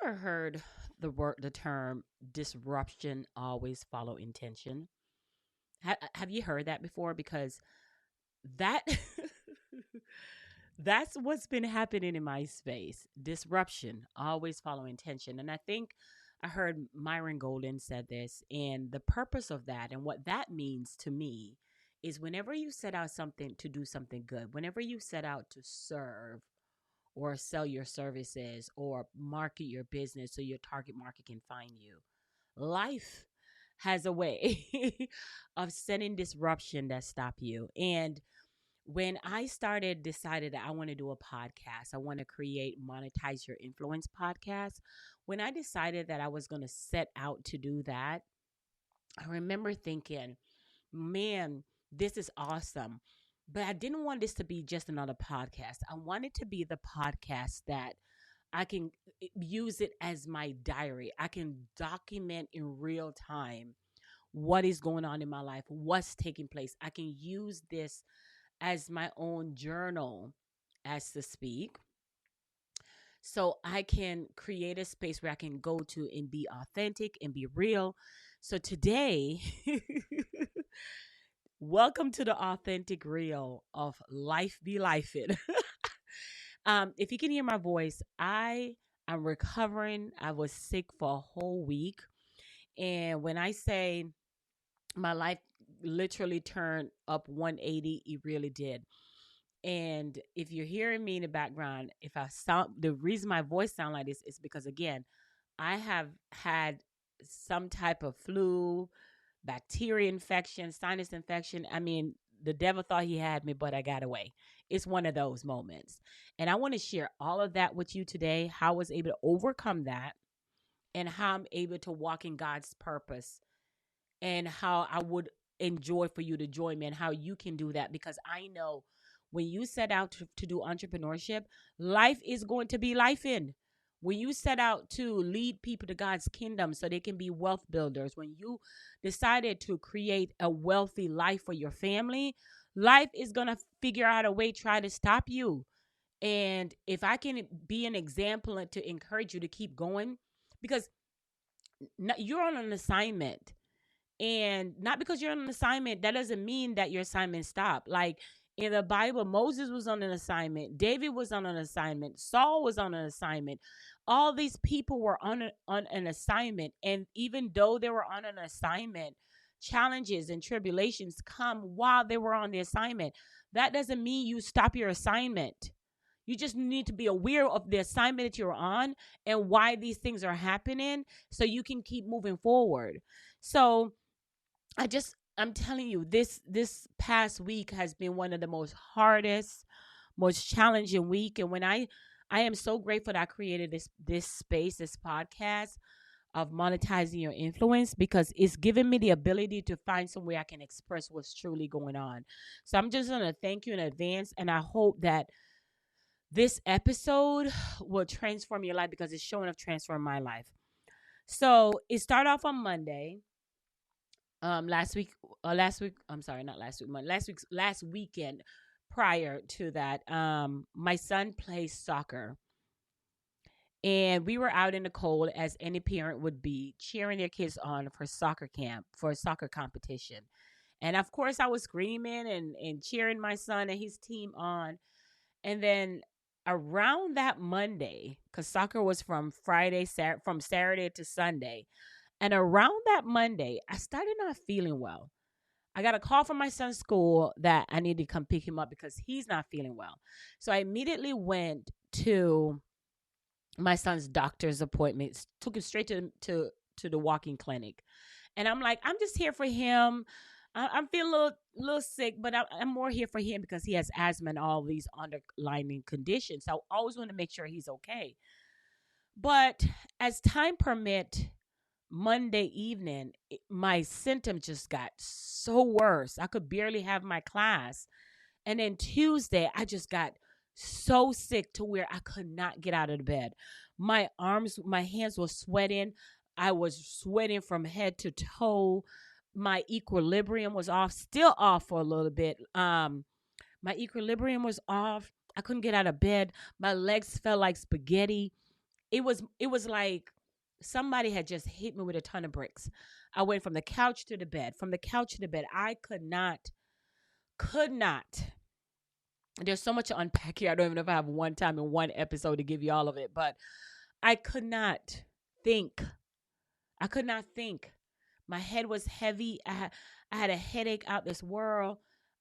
ever heard the term disruption always follow intention? Have you heard that before? Because that that's what's been happening in my space. Disruption always follow intention, and I think I heard Myron Golden said this, and the purpose of that and what that means to me is whenever you set out something to do something good, whenever you set out to serve or sell your services or market your business so your target market can find you. Life has a way of sending disruption that stop you. And when I decided that I want to do a podcast, I want to create Monetize Your Influence podcast. When I decided that I was going to set out to do that, I remember thinking, man, this is awesome. But I didn't want this to be just another podcast. I wanted to be the podcast that I can use it as my diary. I can document in real time what is going on in my life, what's taking place. I can use this as my own journal, as to speak. So I can create a space where I can go to and be authentic and be real. So today, welcome to the authentic real of Life Be Life It. If you can hear my voice, I am recovering. I was sick for a whole week. And when I say my life literally turned up 180, it really did. And if you're hearing me in the background, if I sound, the reason my voice sound like this is because, again, I have had some type of flu, bacteria infection, sinus infection. I mean, the devil thought he had me, but I got away. It's one of those moments. And I want to share all of that with you today, how I was able to overcome that and how I'm able to walk in God's purpose and how I would enjoy for you to join me and how you can do that, because I know when you set out to do entrepreneurship, life is going to be life in. When you set out to lead people to God's kingdom so they can be wealth builders, when you decided to create a wealthy life for your family, life is going to figure out a way, try to stop you. And if I can be an example and to encourage you to keep going, because you're on an assignment, and not because you're on an assignment, that doesn't mean that your assignment stopped. Like in the Bible, Moses was on an assignment. David was on an assignment. Saul was on an assignment. All these people were on an assignment. And even though they were on an assignment, challenges and tribulations come while they were on the assignment. That doesn't mean you stop your assignment. You just need to be aware of the assignment that you're on and why these things are happening so you can keep moving forward. So, I'm telling you, this past week has been one of the most hardest, most challenging week. And when I am so grateful that I created this space, this podcast of monetizing your influence, because it's given me the ability to find some way I can express what's truly going on. So I'm just gonna thank you in advance, and I hope that this episode will transform your life, because it's showing up transform my life. So it started off on Monday. Last week, I'm sorry, not last week, last weekend prior to that, my son plays soccer, and we were out in the cold as any parent would be, cheering their kids on for soccer camp, for a soccer competition. And of course I was screaming and cheering my son and his team on. And then around that Monday, because soccer was from from Saturday to Sunday, and around that Monday, I started not feeling well. I got a call from my son's school that I need to come pick him up because he's not feeling well. So I immediately went to my son's doctor's appointment, took him straight to the walking clinic. And I'm like, I'm just here for him. I'm feeling a little sick, but I'm more here for him because he has asthma and all these underlying conditions. So I always want to make sure he's okay. But as time permit, Monday evening, my symptoms just got so worse. I could barely have my class. And then Tuesday, I just got so sick to where I could not get out of the bed. My hands were sweating. I was sweating from head to toe. My equilibrium was off, still off for a little bit. My equilibrium was off. I couldn't get out of bed. My legs felt like spaghetti. it was like somebody had just hit me with a ton of bricks. I went from the couch to the bed, from the couch to the bed. I could not. There's so much to unpack here. I don't even know if I have one time in one episode to give you all of it, but I could not think. I could not think. My head was heavy. I had a headache out this world.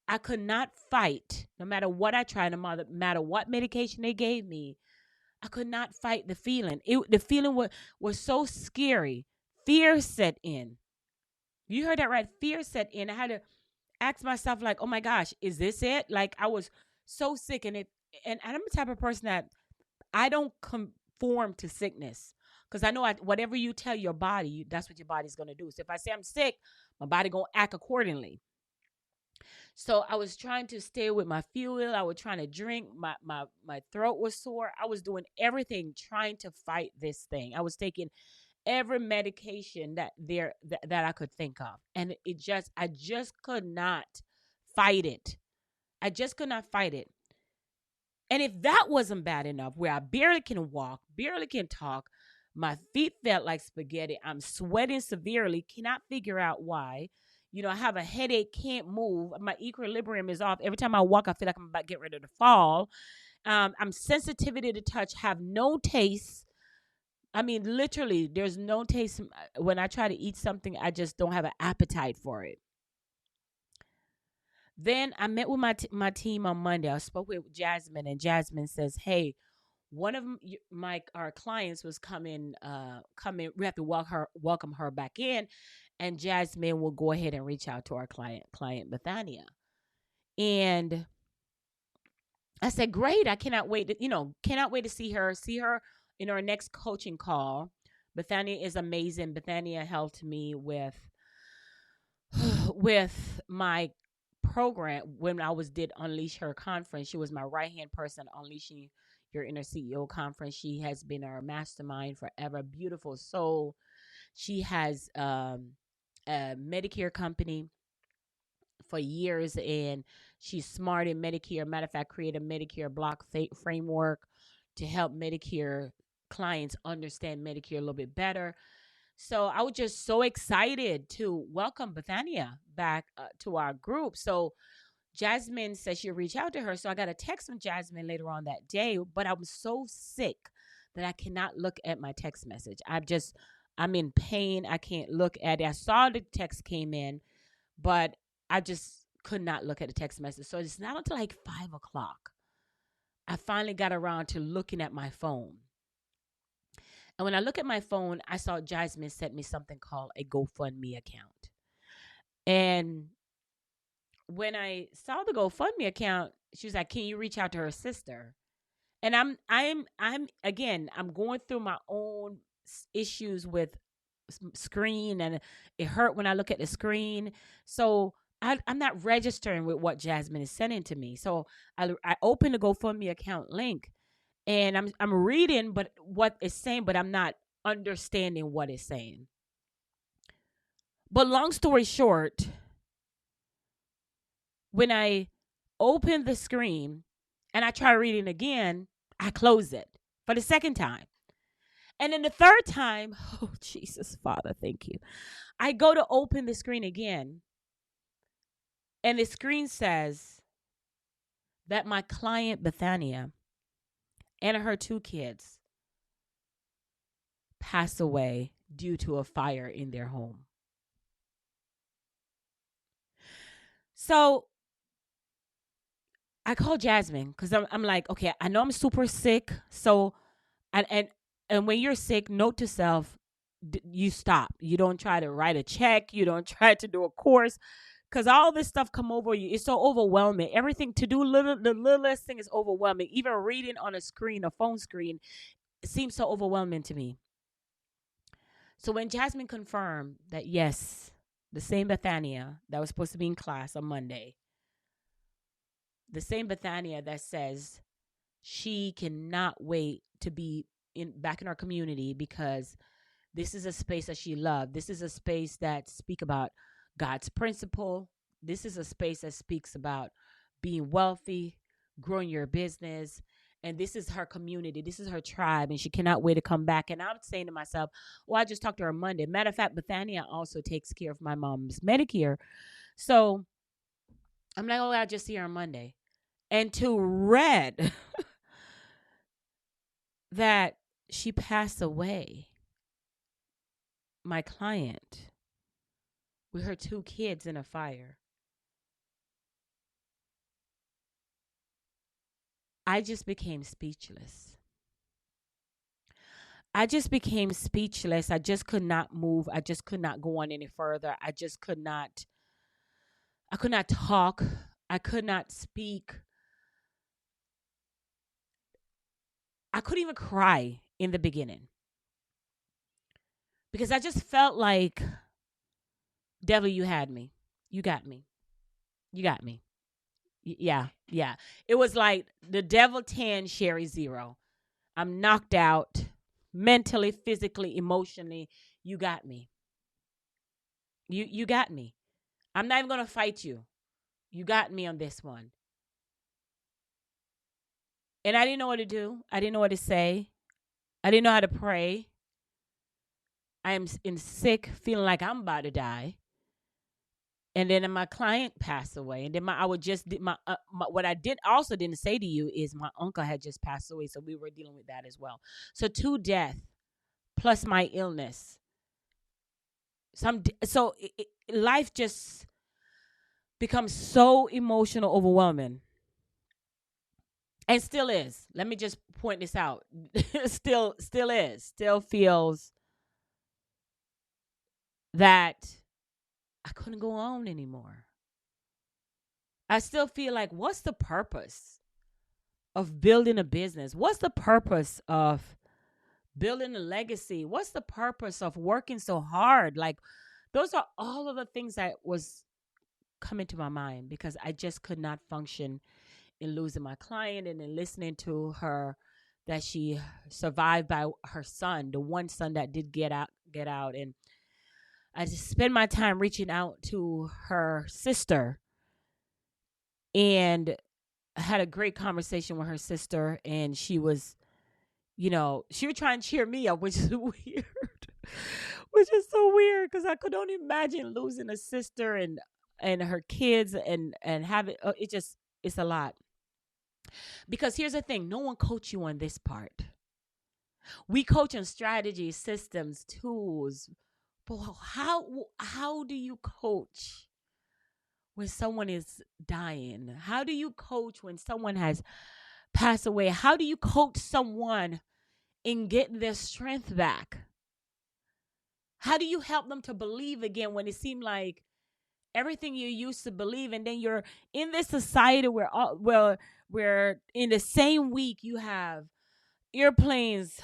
I could not fight, no matter what I tried, no matter what medication they gave me. I could not fight the feeling. The feeling was so scary. Fear set in. You heard that right? Fear set in. I had to ask myself, like, oh my gosh, is this it? Like, I was so sick, and I'm the type of person that I don't conform to sickness, because I know whatever you tell your body, that's what your body's gonna do. So if I say I'm sick, my body gonna act accordingly. So I was trying to stay with my fuel. I was trying to drink. My throat was sore. I was doing everything trying to fight this thing. I was taking every medication that I could think of, and I just could not fight it. I just could not fight it. And if that wasn't bad enough, where I barely can walk, barely can talk, my feet felt like spaghetti, I'm sweating severely, cannot figure out why. I have a headache, can't move. My equilibrium is off. Every time I walk, I feel like I'm about to get ready to fall. I'm sensitivity to touch, have no taste. I mean, literally, there's no taste. When I try to eat something, I just don't have an appetite for it. Then I met with my team on Monday. I spoke with Jasmine, and Jasmine says, "Hey, one of our clients was coming. We have to welcome her back in, and Jasmine will go ahead and reach out to our client Bethania." And I said, "Great! I cannot wait cannot wait to see her in our next coaching call." Bethania is amazing. Bethania helped me with my program when I did Unleash Her conference. She was my right hand person, Unleashing Your Inner CEO conference. She has been our mastermind forever. Beautiful soul. She has a Medicare company for years, and she's smart in Medicare. Matter of fact, create a Medicare block framework to help Medicare clients understand Medicare a little bit better. So I was just so excited to welcome Bethania back to our group. So Jasmine said she'll reach out to her. So I got a text from Jasmine later on that day, but I'm so sick that I cannot look at my text message. I'm in pain. I can't look at it. I saw the text came in, but I just could not look at the text message. So it's not until like 5 o'clock I finally got around to looking at my phone. And when I look at my phone, I saw Jasmine sent me something called a GoFundMe account. And when I saw the GoFundMe account, she was like, "Can you reach out to her sister?" And I'm going through my own issues with screen, and it hurt when I look at the screen. So I'm not registering with what Jasmine is sending to me. So I opened the GoFundMe account link, and I'm reading, but what it's saying, but I'm not understanding what it's saying. But long story short, when I open the screen and I try reading again, I close it for the second time. And then the third time, oh, Jesus, Father, thank you. I go to open the screen again, and the screen says that my client, Bethania, and her 2 kids passed away due to a fire in their home. So I called Jasmine because I'm like, okay, I know I'm super sick. So, and when you're sick, note to self, you stop. You don't try to write a check. You don't try to do a course, because all this stuff come over you. It's so overwhelming. Everything to do, the littlest thing is overwhelming. Even reading on a phone screen, it seems so overwhelming to me. So when Jasmine confirmed that, yes, the same Bethania that was supposed to be in class on Monday, the same Bethania that says she cannot wait to be back in our community, because this is a space that she loved. This is a space that speaks about God's principle. This is a space that speaks about being wealthy, growing your business, And this is her community. This is her tribe. And she cannot wait to come back. And I'm saying to myself, well, I just talked to her Monday. Matter of fact, Bethania also takes care of my mom's Medicare. So I'm like, oh, I'll just see her on Monday. And to read that she passed away, my client, with her 2 kids in a fire, I just became speechless. I just became speechless. I just could not move. I just could not go on any further. I could not talk. I could not speak. I couldn't even cry in the beginning because I just felt like, devil, you had me. You got me. You got me. Yeah, yeah. It was like the devil 10, Sherry 0. I'm knocked out mentally, physically, emotionally. You got me. You got me. I'm not even going to fight you. You got me on this one. And I didn't know what to do. I didn't know what to say. I didn't know how to pray. I am in sick, feeling like I'm about to die. And then my client passed away. And then I would just what I didn't say to you is my uncle had just passed away, so we were dealing with that as well. So 2 death plus my illness. Life just becomes so emotional, overwhelming. And still is. Let me just point this out. still is. Still feels that I couldn't go on anymore. I still feel like, what's the purpose of building a business? What's the purpose of building a legacy? What's the purpose of working so hard? Like, those are all of the things that was coming to my mind because I just could not function in losing my client and in listening to her that she survived by her son, the one son that did get out. And I just spend my time reaching out to her sister, and I had a great conversation with her sister, and she was trying to cheer me up, which is weird, which is so weird because I could only imagine losing a sister and her kids and having it's a lot. Because here's the thing, no one coach you on this part. We coach on strategies, systems, tools. But how do you coach when someone is dying? How do you coach when someone has passed away? How do you coach someone in getting their strength back? How do you help them to believe again when it seemed like everything you used to believe, and then you're in this society where in the same week you have airplanes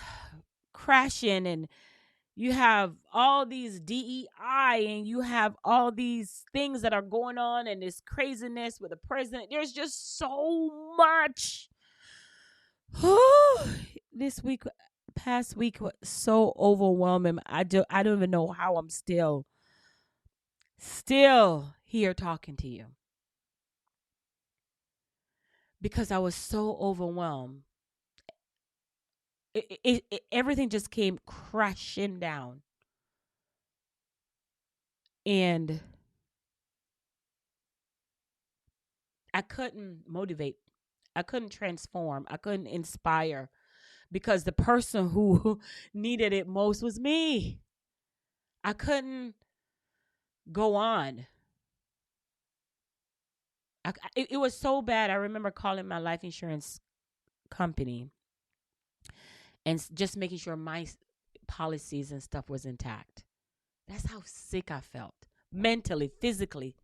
crashing, and you have all these DEI, and you have all these things that are going on, and this craziness with the president. There's just so much. This past week was so overwhelming. I don't even know how I'm still here talking to you, because I was so overwhelmed. Everything just came crashing down, and I couldn't motivate. I couldn't transform. I couldn't inspire, because the person who needed it most was me. I couldn't go on. It was so bad. I remember calling my life insurance company and just making sure my policies and stuff was intact. That's how sick I felt, mentally, physically.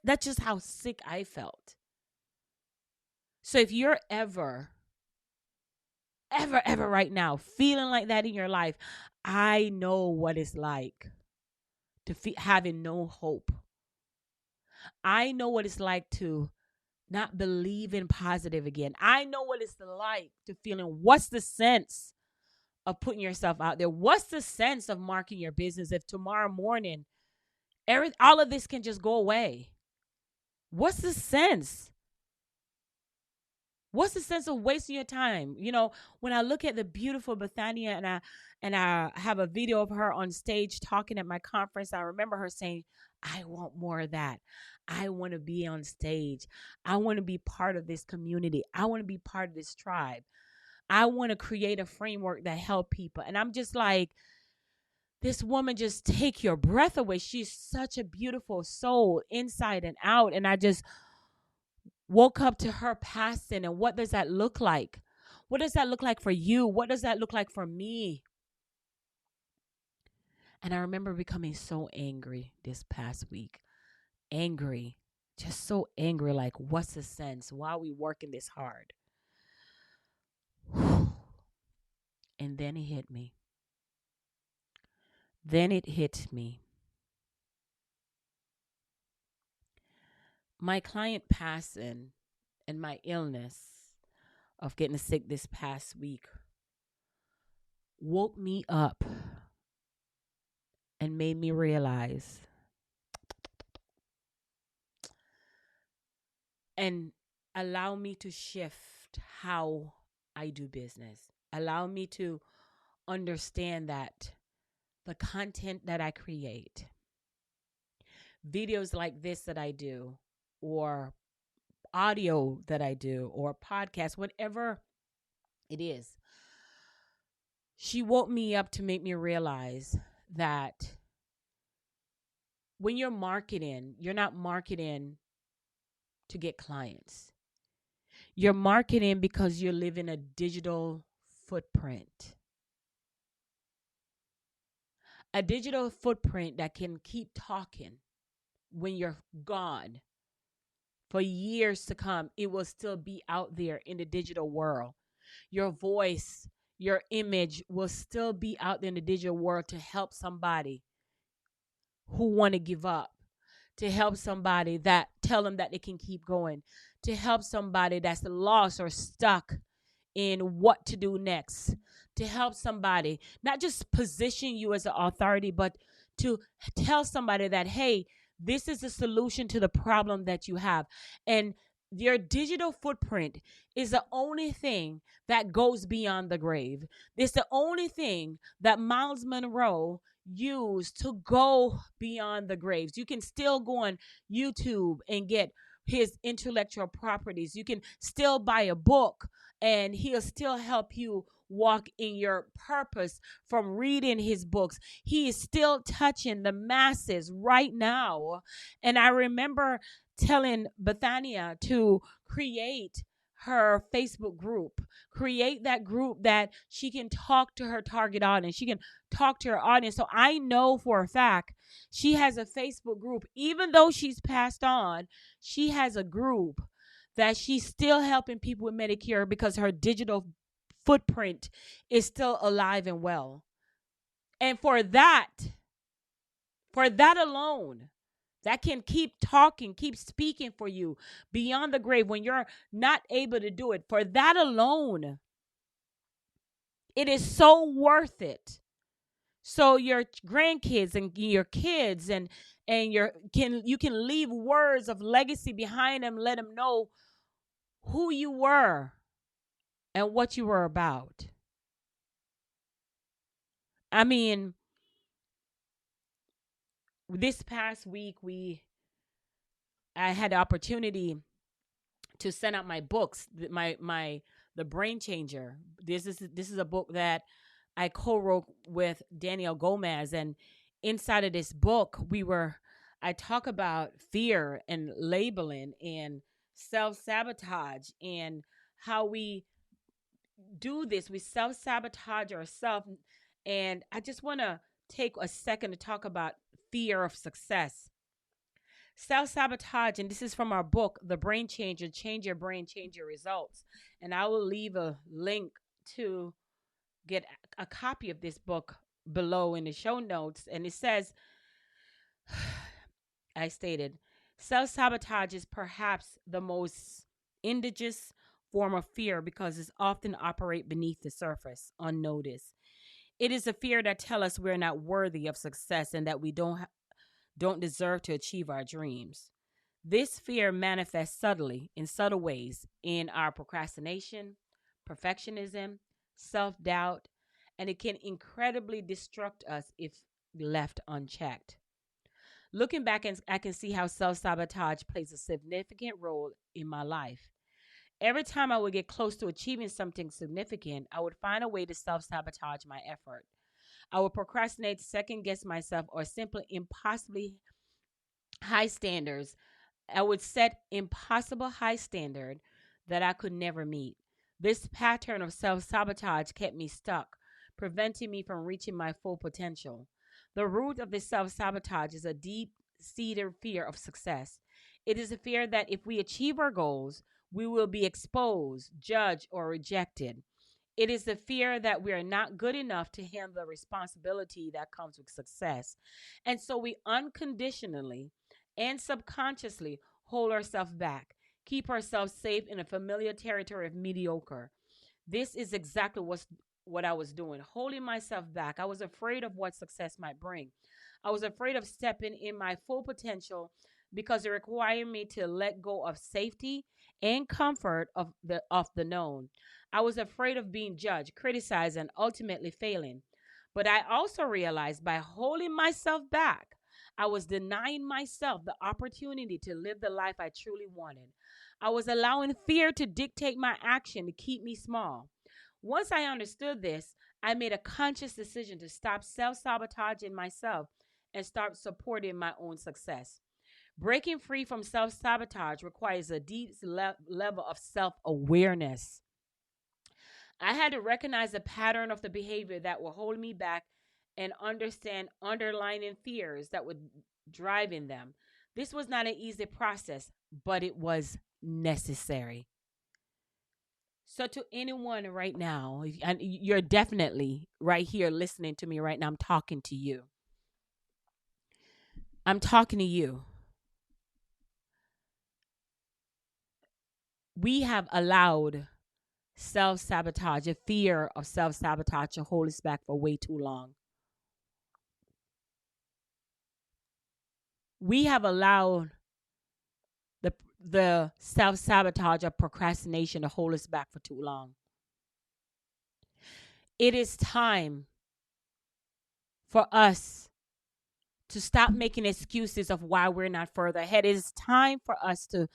That's just how sick I felt. So if you're ever right now feeling like that in your life, I know what it's like to having no hope. I know what it's like to not believe in positive again. I know what it's like to feeling, what's the sense of putting yourself out there? What's the sense of marking your business if tomorrow morning all of this can just go away? What's the sense? What's the sense of wasting your time? When I look at the beautiful Bethania, and I have a video of her on stage talking at my conference, I remember her saying, I want more of that. I want to be on stage. I want to be part of this community. I want to be part of this tribe. I want to create a framework that help people. And I'm just like, this woman just take your breath away. She's such a beautiful soul inside and out. And I just woke up to her passing. And what does that look like? What does that look like for you? What does that look like for me? And I remember becoming so angry this past week. Angry. Just so angry. Like, what's the sense? Why are we working this hard? And then it hit me. My client passing and my illness of getting sick this past week woke me up and made me realize and allow me to shift how I do business. Allow me to understand that the content that I create, videos like this that I do, or audio that I do, or podcast, whatever it is, she woke me up to make me realize that when you're marketing, you're not marketing to get clients. You're marketing because you're living a digital footprint. A digital footprint that can keep talking when you're gone for years to come. It will still be out there in the digital world. Your voice, your image will still be out there in the digital world to help somebody who want to give up, to help somebody that tell them that they can keep going, to help somebody that's lost or stuck in what to do next, to help somebody not just position you as an authority, but to tell somebody that, hey, this is a solution to the problem that you have. And your digital footprint is the only thing that goes beyond the grave. It's the only thing that Miles Monroe used to go beyond the graves. You can still go on YouTube and get his intellectual properties. You can still buy a book and he'll still help you walk in your purpose from reading his books. He is still touching the masses right now. And I remember telling Bethania to create her Facebook group, create that group that she can talk to her target audience. She can talk to her audience. So I know for a fact she has a Facebook group. Even though she's passed on, she has a group that she's still helping people with Medicare because her digital footprint is still alive and well. And for that alone, that can keep talking, keep speaking for you beyond the grave when you're not able to do it. For that alone, it is so worth it. So your grandkids and your kids and you can leave words of legacy behind them, let them know who you were and what you were about. I mean, this past week I had the opportunity to send out my books, the Brain Changer. This is a book that I co-wrote with Danielle Gomez, and inside of this book I talk about fear and labeling and self-sabotage and how we do this. We self-sabotage ourselves. And I just want to take a second to talk about fear of success. Self-sabotage, and this is from our book, The Brain Changer, Change Your Brain, Change Your Results. And I will leave a link to get a copy of this book below in the show notes. And it says, I stated, self-sabotage is perhaps the most insidious form of fear because it's often operate beneath the surface, unnoticed. It is a fear that tells us we're not worthy of success and that we don't deserve to achieve our dreams. This fear manifests subtly in subtle ways in our procrastination, perfectionism, self doubt, and it can incredibly destruct us if left unchecked. Looking back, I can see how self sabotage plays a significant role in my life. Every time I would get close to achieving something significant, I would find a way to self sabotage my effort. I would procrastinate, second guess myself, or simply impossibly high standards. I would set impossible high standard that I could never meet. This pattern of self-sabotage kept me stuck, preventing me from reaching my full potential. The root of this self-sabotage is a deep-seated fear of success. It is a fear that if we achieve our goals, we will be exposed, judged, or rejected. It is the fear that we are not good enough to handle the responsibility that comes with success. And so we unconditionally and subconsciously hold ourselves back, keep ourselves safe in a familiar territory of mediocre. This is exactly what I was doing, holding myself back. I was afraid of what success might bring. I was afraid of stepping in my full potential because it required me to let go of safety and comfort of the known. I was afraid of being judged, criticized, and ultimately failing. But I also realized by holding myself back, I was denying myself the opportunity to live the life I truly wanted. I was allowing fear to dictate my action to keep me small. Once I understood this, I made a conscious decision to stop self sabotaging myself and start supporting my own success. Breaking free from self sabotage requires a deep level of self awareness. I had to recognize the pattern of the behavior that will hold me back and understand underlying fears that were driving them. This was not an easy process, but it was necessary. So, to anyone right now, and you're definitely right here listening to me right now, I'm talking to you. I'm talking to you. We have allowed self sabotage, a fear of self sabotage to hold us back for way too long. We have allowed the self sabotage of procrastination to hold us back for too long. It is time for us to stop making excuses of why we're not further ahead. It is time for us to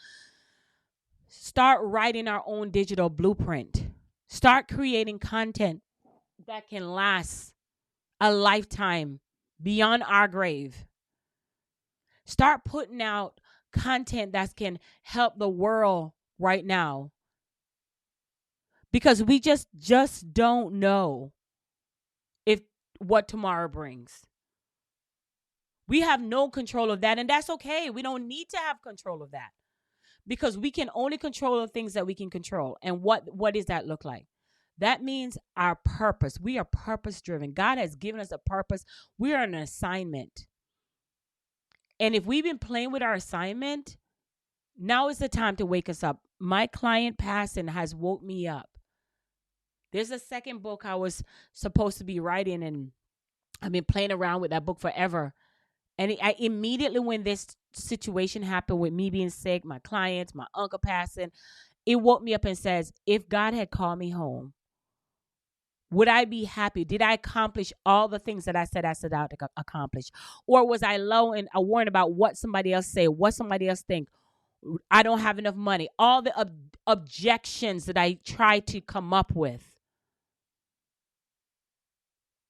start writing our own digital blueprint. Start creating content that can last a lifetime beyond our grave. Start putting out content that can help the world right now. Because we just don't know if what tomorrow brings. We have no control of that, and that's okay. We don't need to have control of that because we can only control the things that we can control. And what does that look like? That means our purpose. We are purpose driven. God has given us a purpose. We are an assignment. And if we've been playing with our assignment, now is the time to wake us up. My client passing has woke me up. There's a second book I was supposed to be writing, and I've been playing around with that book forever. And I immediately, when this situation happened with me being sick, my clients, my uncle passing, it woke me up and says, if God had called me home, would I be happy? Did I accomplish all the things that I said out to accomplish? Or was I low and worried about what somebody else say, what somebody else think? I don't have enough money. All the objections that I tried to come up with.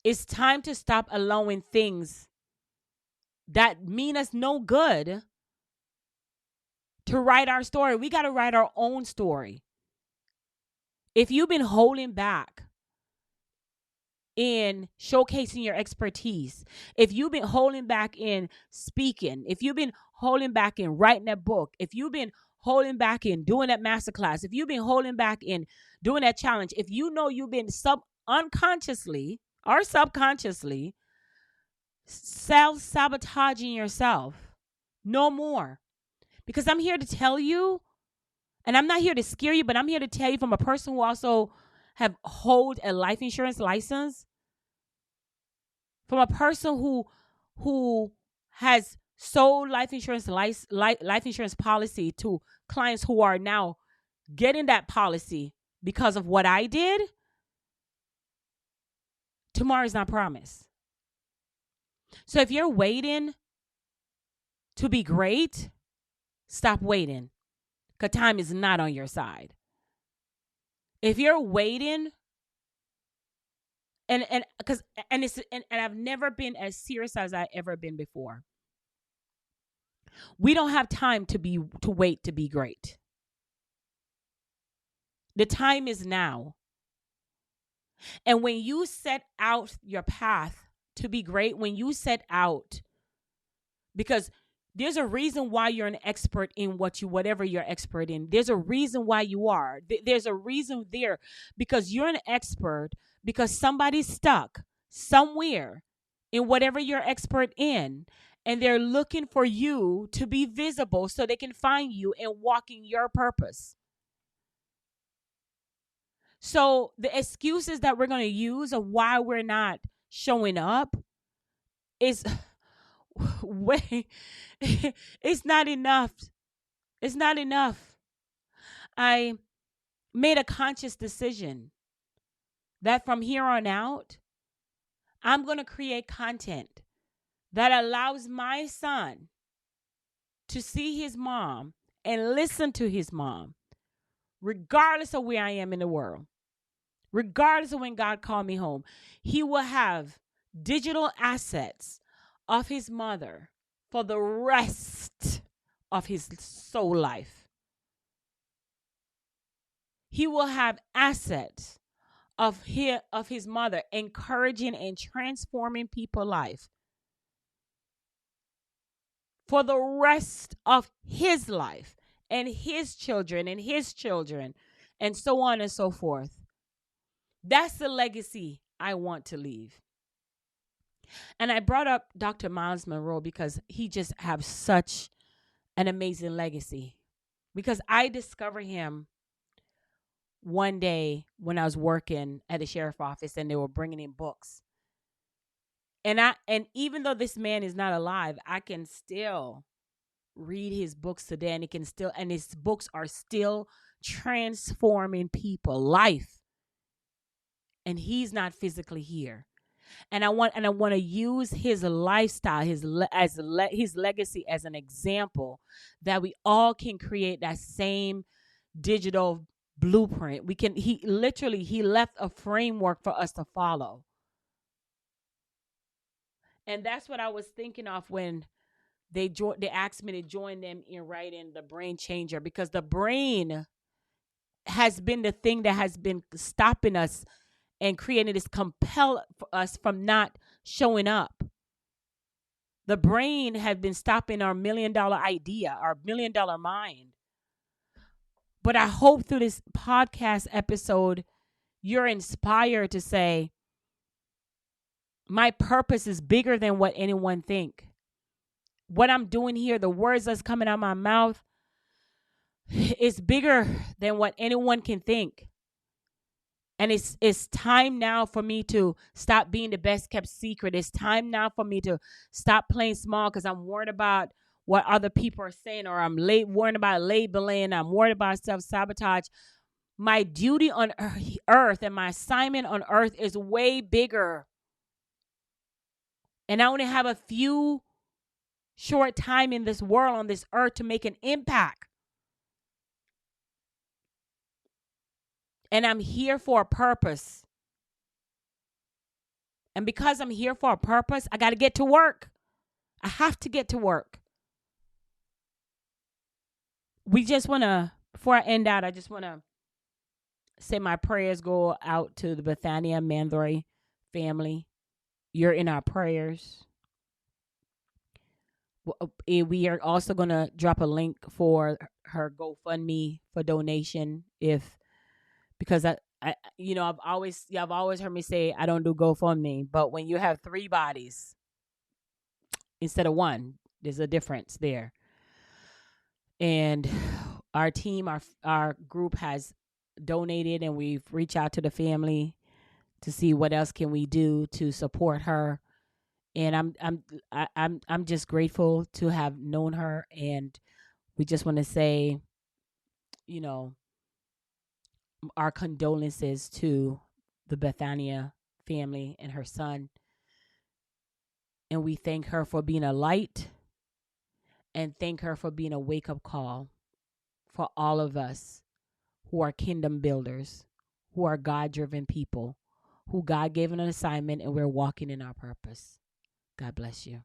It's time to stop allowing things that mean us no good to write our story. We got to write our own story. If you've been holding back in showcasing your expertise, if you've been holding back in speaking, if you've been holding back in writing a book, if you've been holding back in doing that masterclass, if you've been holding back in doing that challenge, if you know you've been unconsciously or subconsciously self-sabotaging yourself, no more. Because I'm here to tell you, and I'm not here to scare you, but I'm here to tell you from a person who also hold a life insurance license, from a person who has sold life insurance policy to clients who are now getting that policy because of what I did, tomorrow is not promised. So if you're waiting to be great, stop waiting, because time is not on your side. If you're waiting, and because and it's and I've never been as serious as I ever been before. We don't have time to wait to be great. The time is now. And when you set out your path to be great, when you set out, because there's a reason why you're an expert in whatever you're expert in. There's a reason why you are. There's a reason there, because you're an expert, because somebody's stuck somewhere in whatever you're expert in, and they're looking for you to be visible so they can find you and walk in your purpose. So the excuses that we're going to use of why we're not showing up is way it's not enough. It's not enough. I made a conscious decision that from here on out, I'm going to create content that allows my son to see his mom and listen to his mom, regardless of where I am in the world, regardless of when God called me home. He will have digital assets of his mother for the rest of his soul life. He will have assets of his mother, encouraging and transforming people's life for the rest of his life, and his children and so on and so forth. That's the legacy I want to leave. And I brought up Dr. Miles Monroe because he just has such an amazing legacy. Because I discovered him one day when I was working at the sheriff's office and they were bringing in books. And even though this man is not alive, I can still read his books today, and his books are still transforming people's life. And he's not physically here. And I want to use his lifestyle, his legacy as an example that we all can create that same digital blueprint. He left a framework for us to follow. And that's what I was thinking of when they asked me to join them in writing The Brain Changer, because the brain has been the thing that has been stopping us and creating this compel for us from not showing up. The brain has been stopping our $1 million idea, our $1 million mind. But I hope through this podcast episode, you're inspired to say, my purpose is bigger than what anyone think. What I'm doing here, the words that's coming out of my mouth, is bigger than what anyone can think. And it's time now for me to stop being the best kept secret. It's time now for me to stop playing small because I'm worried about what other people are saying, or I'm worried about labeling. I'm worried about self-sabotage. My duty on earth and my assignment on earth is way bigger. And I only have a few short time in this world, on this earth, to make an impact. And I'm here for a purpose. And because I'm here for a purpose, I got to get to work. I have to get to work. Before I end out, I just want to say my prayers go out to the Bethania Mandroy family. You're in our prayers. We are also going to drop a link for her GoFundMe for donation, because y'all have always heard me say I don't do GoFundMe, but when you have 3 bodies instead of 1, there's a difference there. And our team, our group has donated, and we've reached out to the family to see what else can we do to support her And I'm just grateful to have known her, and we just want to say, you know, our condolences to the Bethania family and her son. And we thank her for being a light, and thank her for being a wake up call for all of us who are kingdom builders, who are God driven people, who God gave an assignment and we're walking in our purpose. God bless you.